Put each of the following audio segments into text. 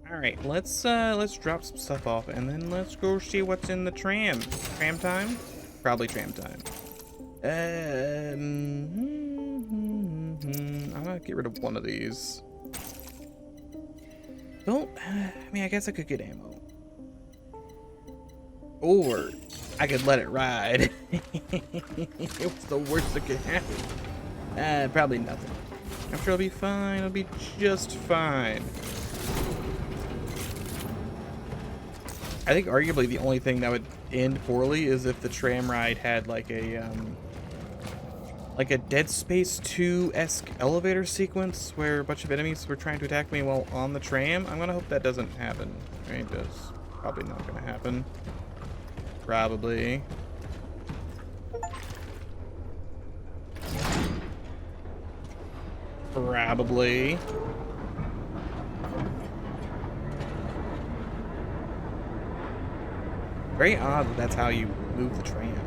All right, let's drop some stuff off and then let's go see what's in the tram. Tram time? Probably tram time. I'm gonna get rid of one of these. Don't. I mean, I guess I could get ammo, or I could let it ride. It was the worst that could happen. Probably nothing. I'm sure it'll be fine. It'll be just fine. I think arguably the only thing that would end poorly is if the tram ride had like a Dead Space 2-esque elevator sequence where a bunch of enemies were trying to attack me while on the tram. I'm gonna hope that doesn't happen. Right? That's probably not gonna happen. Probably. Probably. Very odd that that's how you move the tram.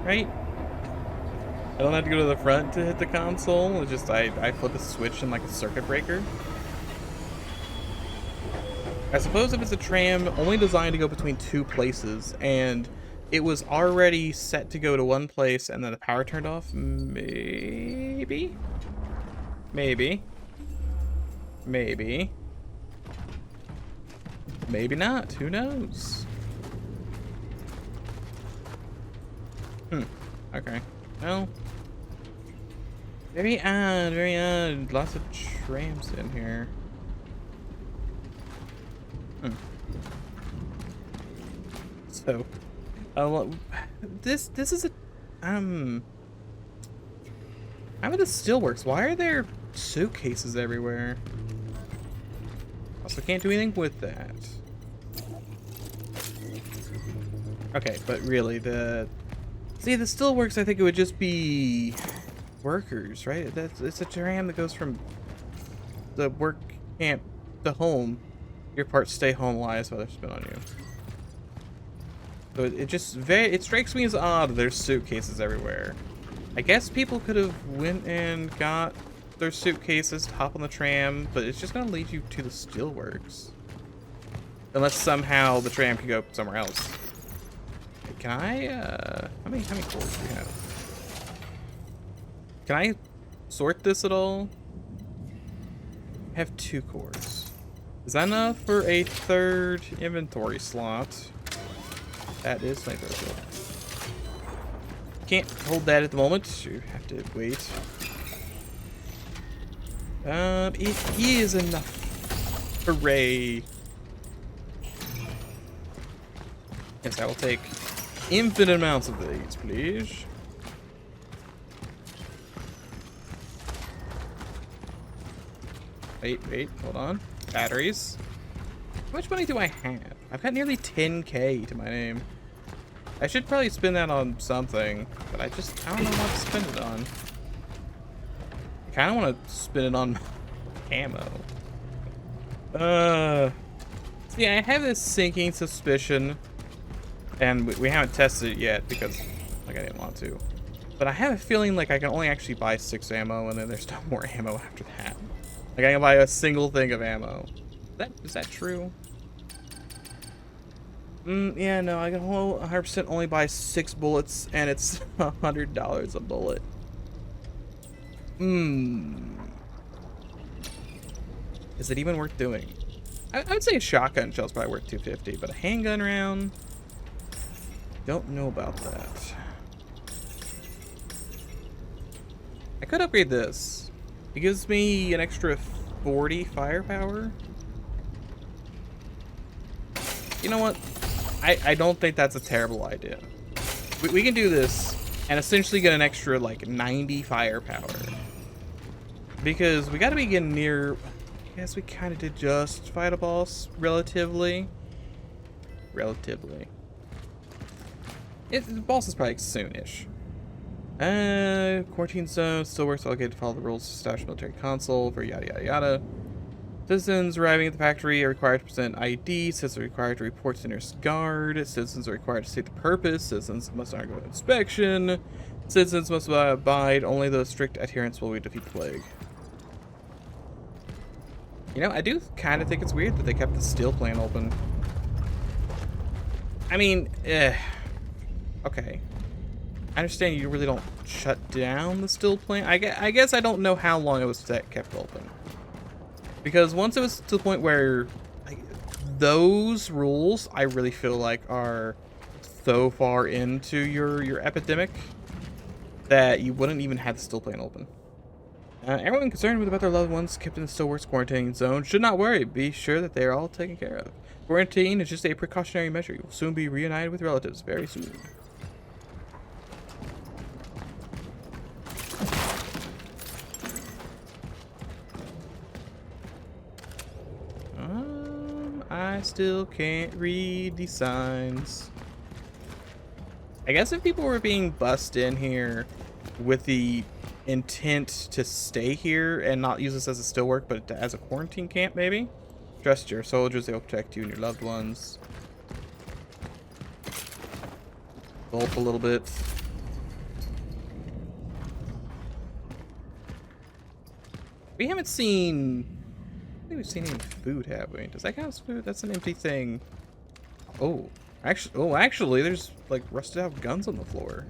Right? I don't have to go to the front to hit the console. It's just I flip a switch in like a circuit breaker. I suppose if it's a tram only designed to go between two places and it was already set to go to one place and then the power turned off, maybe? Maybe. Maybe. Maybe not. Who knows? Okay. Well. Very odd. Very odd. Lots of trams in here. So, this is a how this still works. Why are there suitcases everywhere? Also, can't do anything with that. Okay, but really, the still works. I think it would just be workers, right? It's a tram that goes from the work camp to home. Your parts stay home while others spin on you. So it strikes me as odd there's suitcases everywhere. I guess people could have went and got their suitcases to hop on the tram, but it's just gonna lead you to the steelworks. Unless somehow the tram can go somewhere else. Can I, how many cores do we have? Can I sort this at all? I have 2 cores. Is that enough for a 3rd inventory slot? That is my 3rd slot. Can't hold that at the moment. You have to wait. It is enough. Hooray. Yes, I will take infinite amounts of these, please. Wait, hold on. Batteries. How much money do I have? I've got nearly 10K to my name. I should probably spend that on something, but I don't know what to spend it on. I kind of want to spend it on ammo. Yeah, I have this sinking suspicion, and we haven't tested it yet because, like, I didn't want to. But I have a feeling like I can only actually buy 6 ammo, and then there's no more ammo after that. Like, I can buy a single thing of ammo. Is that true? Yeah, no, I can 100% only buy 6 bullets, and it's $100 a bullet. Is it even worth doing? I would say a shotgun shell's probably worth $250, but a handgun round? Don't know about that. I could upgrade this. It gives me an extra 40 firepower. You know what? I don't think that's a terrible idea. We can do this and essentially get an extra like 90 firepower. Because we gotta be getting near. I guess we kind of did just fight a boss relatively. The boss is probably soon-ish. Quarantine zone still works obligated to follow the rules of established military console for yada yada yada. Citizens arriving at the factory are required to present ID. Citizens are required to report to nearest guard. Citizens are required to state the purpose. Citizens must undergo inspection. Citizens must abide. Only those strict adherents will defeat the plague. You know, I do kind of think it's weird that they kept the steel plane open. I mean, okay. I understand you really don't shut down the steel plane. I guess I don't know how long it was kept open. Because once it was to the point where, like, those rules, I really feel like are so far into your epidemic that you wouldn't even have the steel plane open. Everyone concerned about their loved ones kept in the Steelworks quarantine zone should not worry. Be sure that they are all taken care of. Quarantine is just a precautionary measure. You will soon be reunited with relatives very soon. I still can't read the signs. I guess if people were being bussed in here with the intent to stay here and not use this as a steelwork, but as a quarantine camp, maybe? Trust your soldiers, they'll protect you and your loved ones. Gulp a little bit. We haven't seen... I don't think we've seen any food, have we? Does that count as food? That's an empty thing. Oh, actually, there's like rusted out guns on the floor.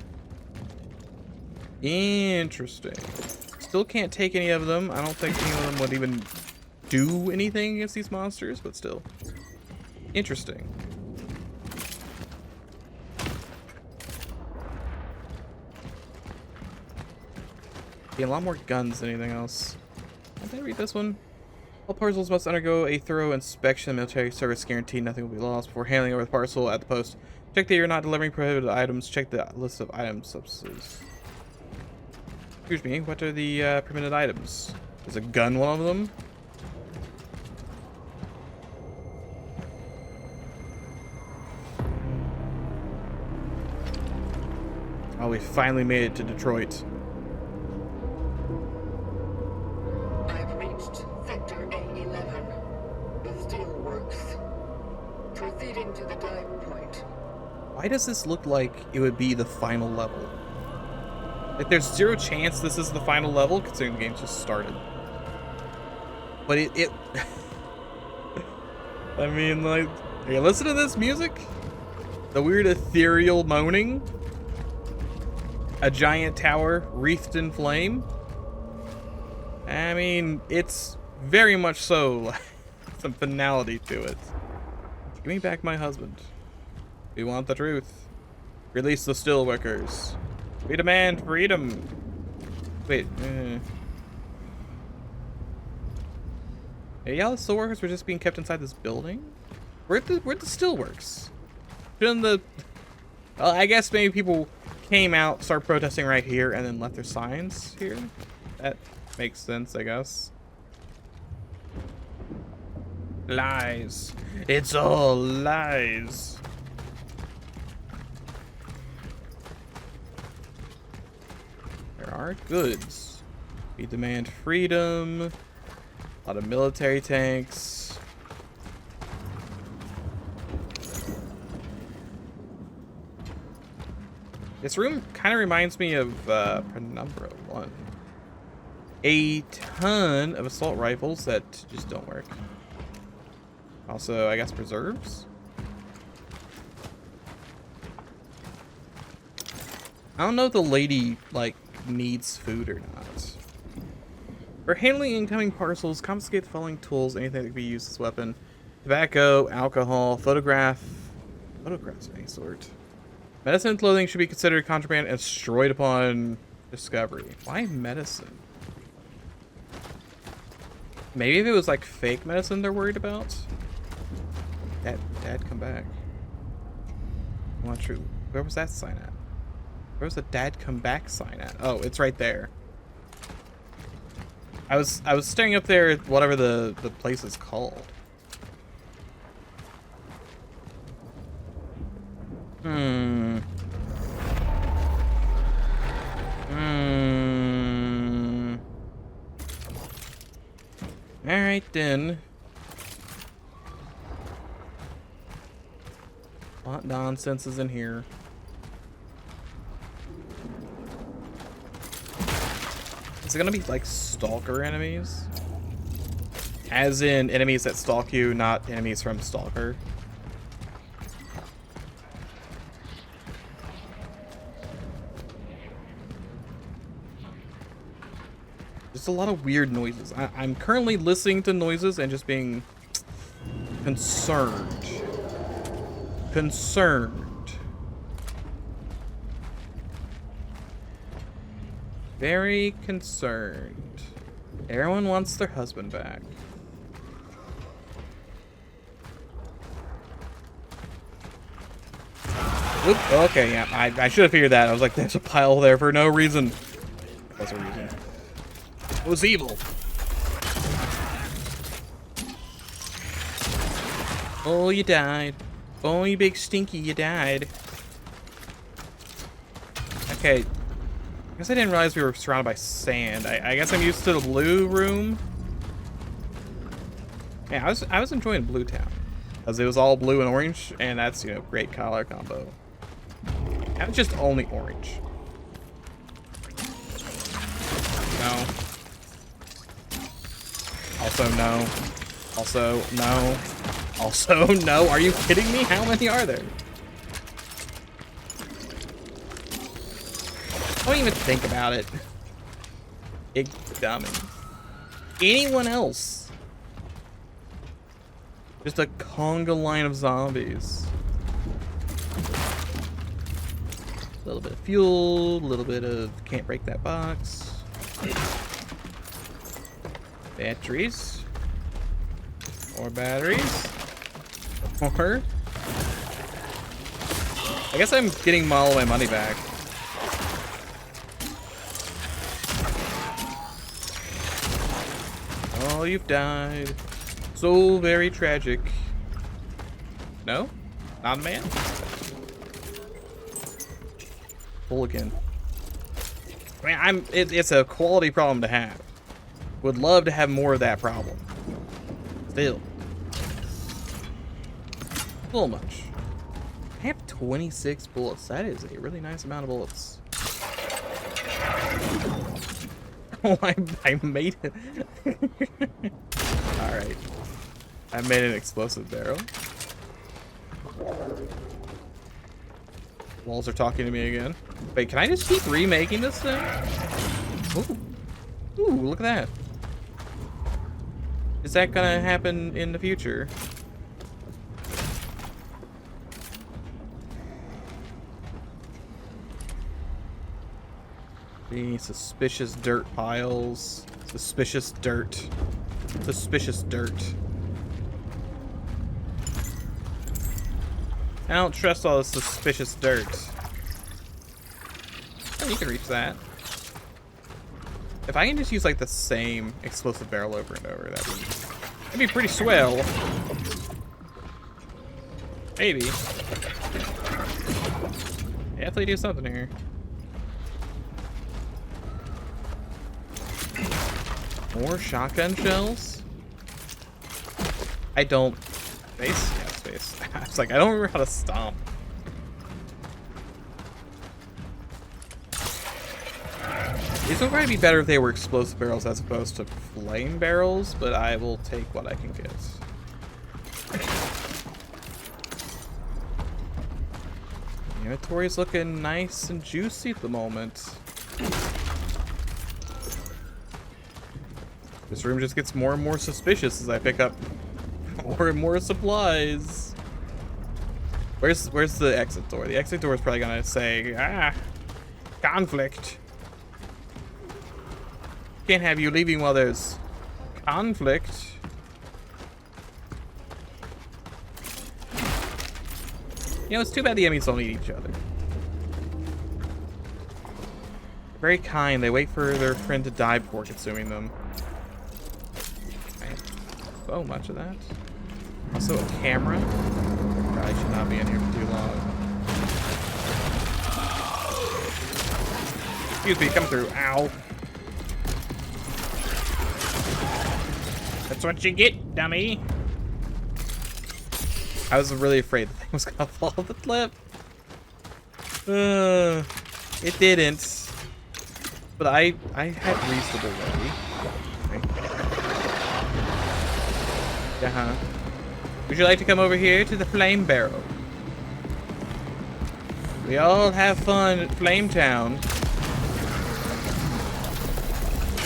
Interesting. Still can't take any of them. I don't think any of them would even do anything against these monsters, but still. Interesting. Yeah, a lot more guns than anything else. Did I read this one? All parcels must undergo a thorough inspection. Military service guaranteed nothing will be lost before handing over the parcel at the post. Check that you're not delivering prohibited items. Check the list of item substances. Excuse me, what are the permitted items? Is a gun one of them? Oh, we finally made it to Detroit. I've reached Sector A11. The steelworks. Proceeding to the dive point. Why does this look like it would be the final level? Like, there's zero chance this is the final level, considering the game just started. But it I mean, like, are you listening to this music? The weird ethereal moaning? A giant tower wreathed in flame? I mean, it's very much so some finality to it. Give me back my husband. We want the truth. Release the steelworkers. We demand freedom. Wait. Hey, y'all, the steelworkers were just being kept inside this building? Where'd the steelworks? Shouldn't the... Well, I guess maybe people came out, started protesting right here, and then left their signs here? That makes sense, I guess. Lies. It's all lies. There are goods. We demand freedom. A lot of military tanks. This room kind of reminds me of Penumbra 1. A ton of assault rifles that just don't work. Also, I guess preserves? I don't know if the lady, like, needs food or not. For handling incoming parcels, confiscate the following tools, anything that can be used as a weapon. Tobacco, alcohol, photographs of any sort. Medicine and clothing should be considered contraband and destroyed upon discovery. Why medicine? Maybe if it was like fake medicine they're worried about. Dad, come back. Not true. Where was that sign at? Where was the dad come back sign at? Oh, it's right there. I was staring up there at whatever the place is called. Alright then. What nonsense is in here? Is it gonna be like stalker enemies? As in enemies that stalk you, not enemies from Stalker. There's a lot of weird noises. I'm currently listening to noises and just being concerned. Concerned. Very concerned. Everyone wants their husband back. Oop, okay, yeah, I should have figured that. I was like, there's a pile there for no reason. That's a reason. It was evil. Oh, you died. Oh, you big stinky, you died. Okay. I guess I didn't realize we were surrounded by sand. I guess I'm used to the blue room. Yeah, I was enjoying Blue Town. Because it was all blue and orange, and that's, you know, great color combo. Now it's just only orange. No. Also, no. Also, no. Also, no. Are you kidding me? How many are there? Don't even think about it. Big dummy. Anyone else? Just a conga line of zombies. A little bit of fuel, a little bit of can't break that box. Batteries. More batteries. More. I guess I'm getting all of my money back. Oh, you've died. So very tragic. No? Not a man? Full again. I mean, it's a quality problem to have. Would love to have more of that problem. Still. A little much. I have 26 bullets. That is a really nice amount of bullets. Oh, I made it. Alright. I made an explosive barrel. Walls are talking to me again. Wait, can I just keep remaking this thing? Ooh. Ooh, look at that. Is that gonna happen in the future? The suspicious dirt piles. Suspicious dirt. Suspicious dirt. I don't trust all this suspicious dirt. Oh, you can reach that. If I can just use like the same explosive barrel over and over, that'd be pretty swell. Maybe. Definitely do something here. More shotgun shells? I don't... Space? Yeah, space. I was like, I don't remember how to stomp. These would probably be better if they were explosive barrels as opposed to flame barrels, but I will take what I can get. The inventory's looking nice and juicy at the moment. This room just gets more and more suspicious as I pick up more and more supplies. Where's the exit door? The exit door is probably gonna say, conflict. Can't have you leaving while there's conflict. You know, it's too bad the enemies don't eat each other. Very kind. They wait for their friend to die before consuming them. So much of that. Also a camera. Probably should not be in here for too long. Excuse me, come through. Ow. That's what you get, dummy. I was really afraid the thing was gonna fall off the cliff. It didn't. But I had reasonable worry. Okay. Uh-huh. Would you like to come over here to the flame barrel? We all have fun at Flame Town.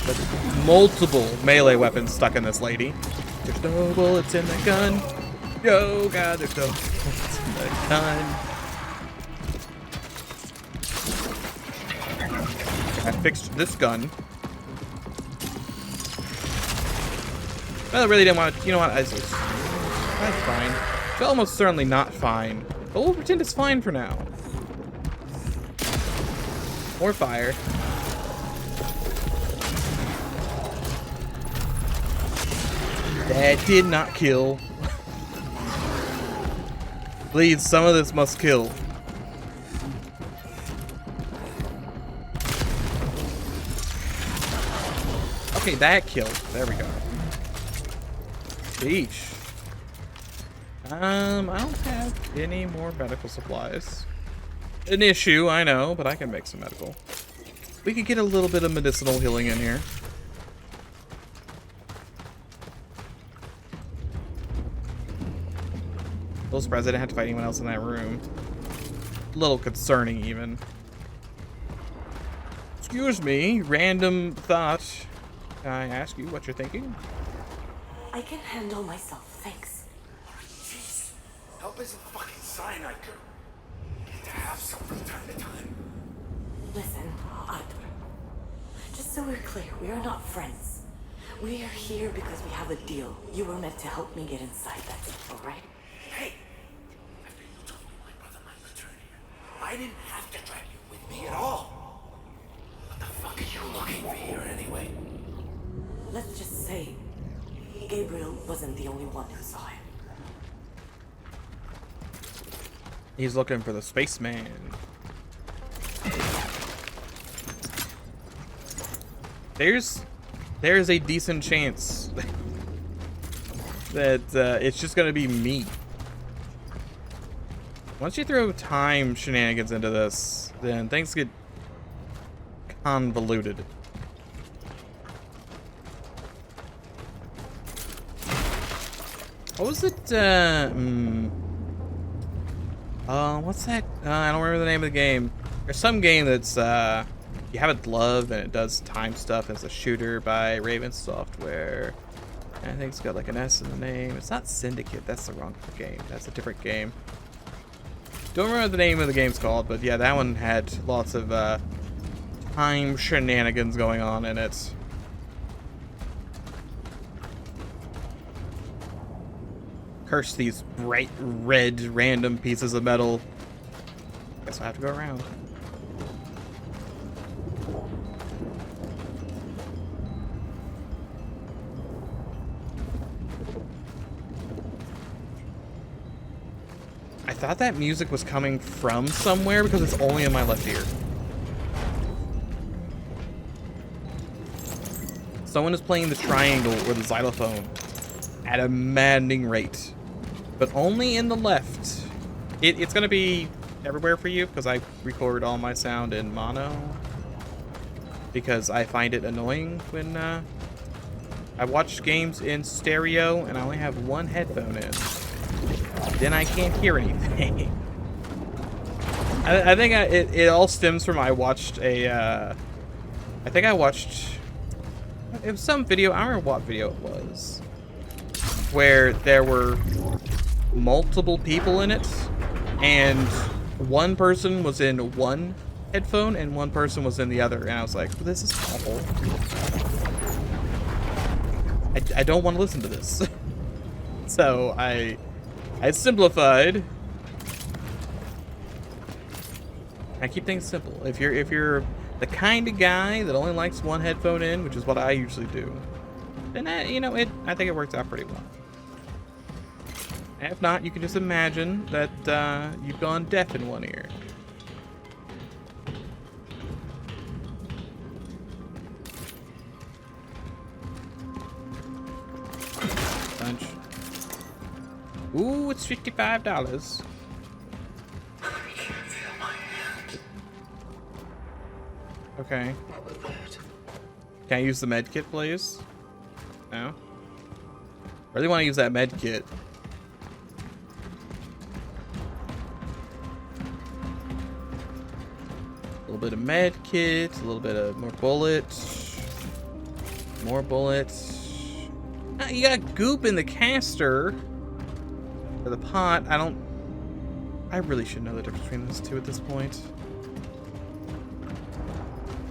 With multiple melee weapons stuck in this lady. There's no bullets in the gun. Oh god, there's no bullets in the gun. I fixed this gun. Well, I really didn't want to. You know what? That's fine. It's almost certainly not fine. But we'll pretend it's fine for now. More fire. That did not kill. Please, some of this must kill. Okay, that killed. There we go. Sheesh. I don't have any more medical supplies. An issue, I know, but I can make some medical. We could get a little bit of medicinal healing in here. A little surprised I didn't have to fight anyone else in that room. A little concerning, even. Excuse me, random thought. Can I ask you what you're thinking? I can handle myself, thanks. Jeez, help isn't fucking cyanide, girl. You need to have some from time to time. Listen, Arthur. Just so we're clear, we are not friends. We are here because we have a deal. You were meant to help me get inside, that's it, alright? Hey, after you told me my brother might return here, I didn't have to drag you with me at all. What the fuck are you looking for here anyway? Let's just say Gabriel wasn't the only one who saw him. He's looking for the spaceman. There's a decent chance that it's just gonna be me. Once you throw time shenanigans into this, then things get convoluted. What was it? What's that? I don't remember the name of the game. There's some game that's you have a glove and it does time stuff. It's a shooter by Raven Software. And I think it's got like an S in the name. It's not Syndicate. That's the wrong game. That's a different game. Don't remember what the name of the game's called, but yeah, that one had lots of time shenanigans going on in it. Curse these bright red random pieces of metal. Guess I have to go around. I thought that music was coming from somewhere because it's only in my left ear. Someone is playing the triangle or the xylophone at a maddening rate, but only in the left. It's gonna be everywhere for you because I record all my sound in mono because I find it annoying when I watch games in stereo and I only have one headphone in. Then I can't hear anything. I think it all stems from I watched a I think I watched it was some video, I don't remember what video it was, where there were multiple people in it and one person was in one headphone and one person was in the other, and I was like, this is awful. I don't want to listen to this. So I simplified. I keep things simple. If you're the kind of guy that only likes one headphone in, which is what I usually do, then I think it works out pretty well. And if not, you can just imagine that you've gone deaf in one ear. Punch. Ooh, it's $55. I can't feel my hand. Okay. What was that? Can I use the med kit, please? No? Really want to use that med kit. A little bit of med kit, a little bit of more bullets. More bullets. Ah, you got goop in the caster. For the pot, I really should know the difference between those two at this point.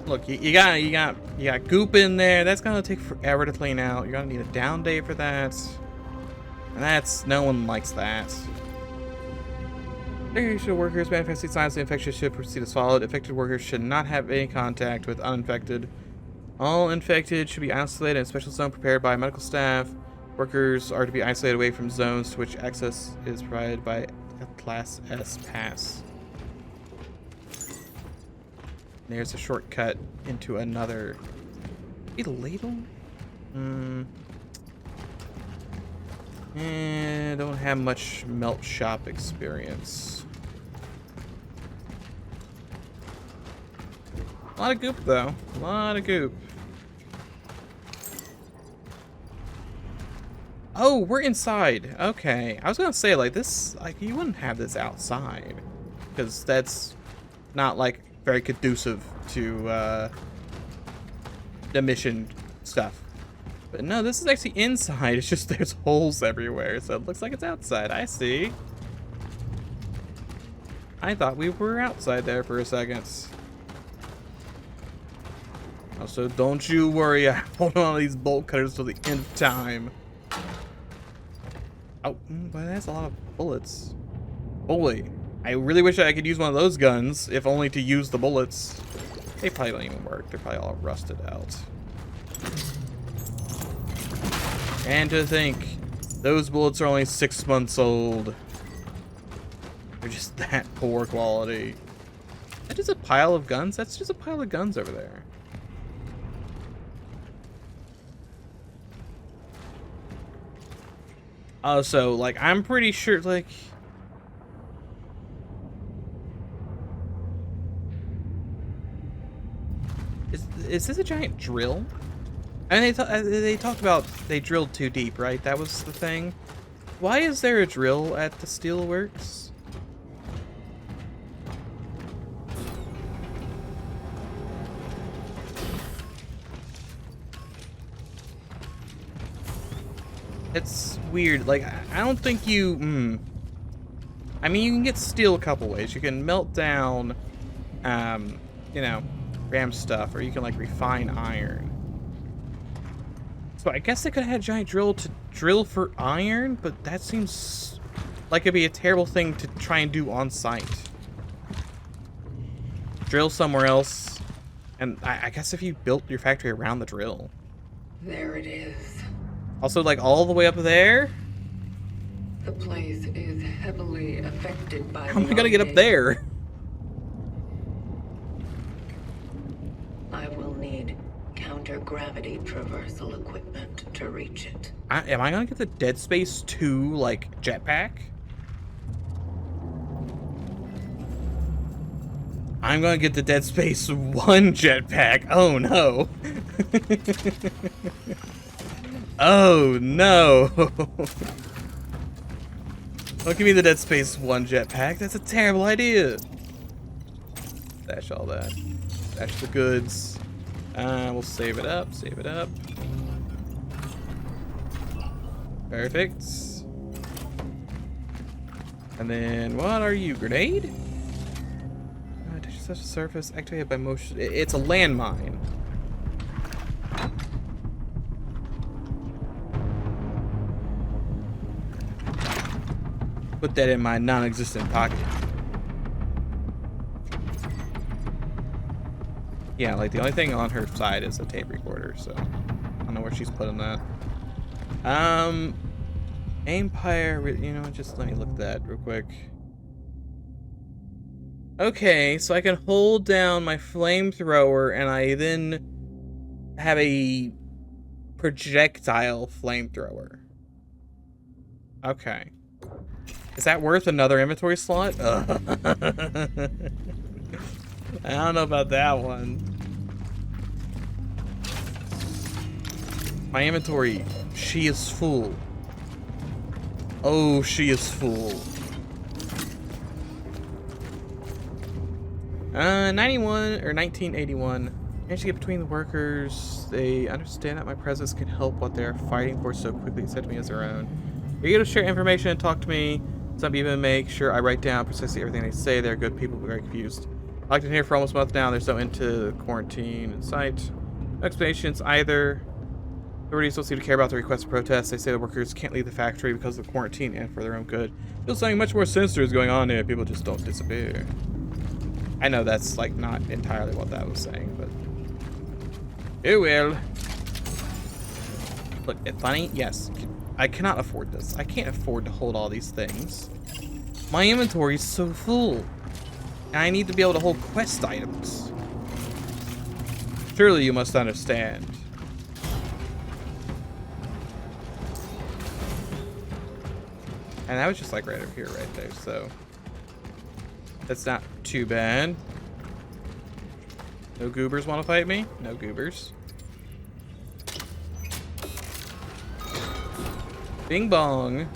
Look, you got goop in there. That's gonna take forever to clean out. You're gonna need a down day for that. And no one likes that. Declaration of workers manifesting signs of infection should proceed as followed. Infected workers should not have any contact with uninfected. All infected should be isolated in a special zone prepared by medical staff. Workers are to be isolated away from zones to which access is provided by a Class S pass. There's a shortcut into another. A ladle? Don't have much melt shop experience. A lot of goop though. A lot of goop. Oh, we're inside. Okay. I was gonna say, like, this, like, you wouldn't have this outside. Because that's not, like, very conducive to, the mission stuff. But no, this is actually inside. It's just there's holes everywhere. So it looks like it's outside. I see. I thought we were outside there for a second. Also, don't you worry. I hold on to these bolt cutters till the end of time. Oh, but that's a lot of bullets. Boy, I really wish I could use one of those guns, if only to use the bullets. They probably don't even work. They're probably all rusted out. And to think, those bullets are only 6 months old. They're just that poor quality. That is a pile of guns? That's just a pile of guns over there. So, like, I'm pretty sure, like... Is this a giant drill? And they talked about they drilled too deep, right? That was the thing. Why is there a drill at the steelworks? It's weird. Like, I don't think you... I mean, you can get steel a couple ways. You can melt down, you know, ram stuff, or you can, like, refine iron. So I guess they could have had a giant drill to drill for iron, but that seems like it'd be a terrible thing to try and do on site. Drill somewhere else, and I guess if you built your factory around the drill. There it is. Also, like, all the way up there? The place is heavily affected by... How am I gonna get up there? I will need counter-gravity traversal equipment to reach it. Am I gonna get the Dead Space 2, like, jetpack? I'm gonna get the Dead Space 1 jetpack. Oh, no. Oh, no. Don't give me the Dead Space 1 jetpack. That's a terrible idea. Stash all that. Stash the goods. We'll save it up. Save it up. Perfect. And then, what are you? Grenade? Touch such a surface activated by motion. It's a landmine. Put that in my non-existent pocket. Yeah, like, the only thing on her side is a tape recorder, so I don't know where she's putting that. Empire, you know, just let me look at that real quick. Okay, so I can hold down my flamethrower, and I then have a projectile flamethrower. Okay. Is that worth another inventory slot? I don't know about that one. My inventory, she is full. Oh, she is full. 91 or 1981. Managed to get between the workers. They understand that my presence can help what they're fighting for so quickly. It said to me as their own. Are you going to share information and talk to me? Some even make sure I write down precisely everything they say. They're good people, but very confused. I've been here for almost a month now. There's no end to quarantine in sight. No explanations either. Authorities don't seem to care about the request of protest. They say the workers can't leave the factory because of the quarantine and for their own good. Feels something much more sinister is going on here. People just don't disappear. I know that's like not entirely what that was saying, but it will. Look, it's funny. Yes, I cannot afford this. I can't afford to hold all these things. My inventory is so full, and I need to be able to hold quest items. Surely you must understand. And that was just like right over here, right there. So that's not too bad. No goobers want to fight me? No goobers. Bing bong.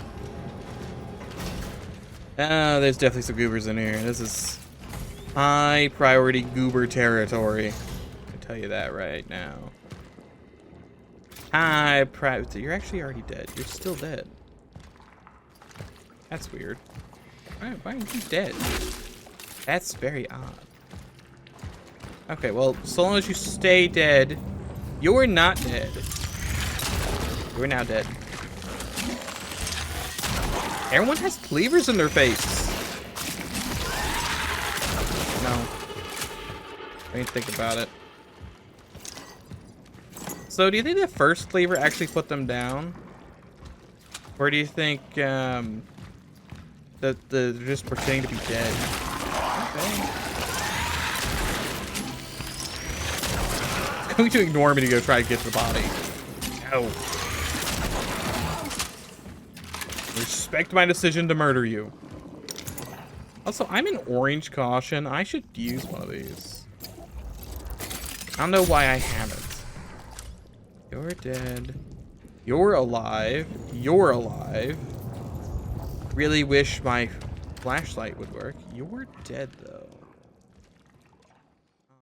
There's definitely some goobers in here. This is high priority goober territory. I can tell you that right now. High priority. You're actually already dead. You're still dead. That's weird. Why are you dead? That's very odd. Okay, well, so long as you stay dead, you're not dead. You're now dead. Everyone has cleavers in their face. No. I didn't think about it. So, do you think the first cleaver actually put them down? Or do you think, that they're just pretending to be dead? Okay. It's going to ignore me to go try to get to the body. No. Respect my decision to murder you. Also, I'm in orange caution. I should use one of these. I don't know why I haven't. You're dead. You're alive. You're alive. Really wish my flashlight would work. You're dead, though.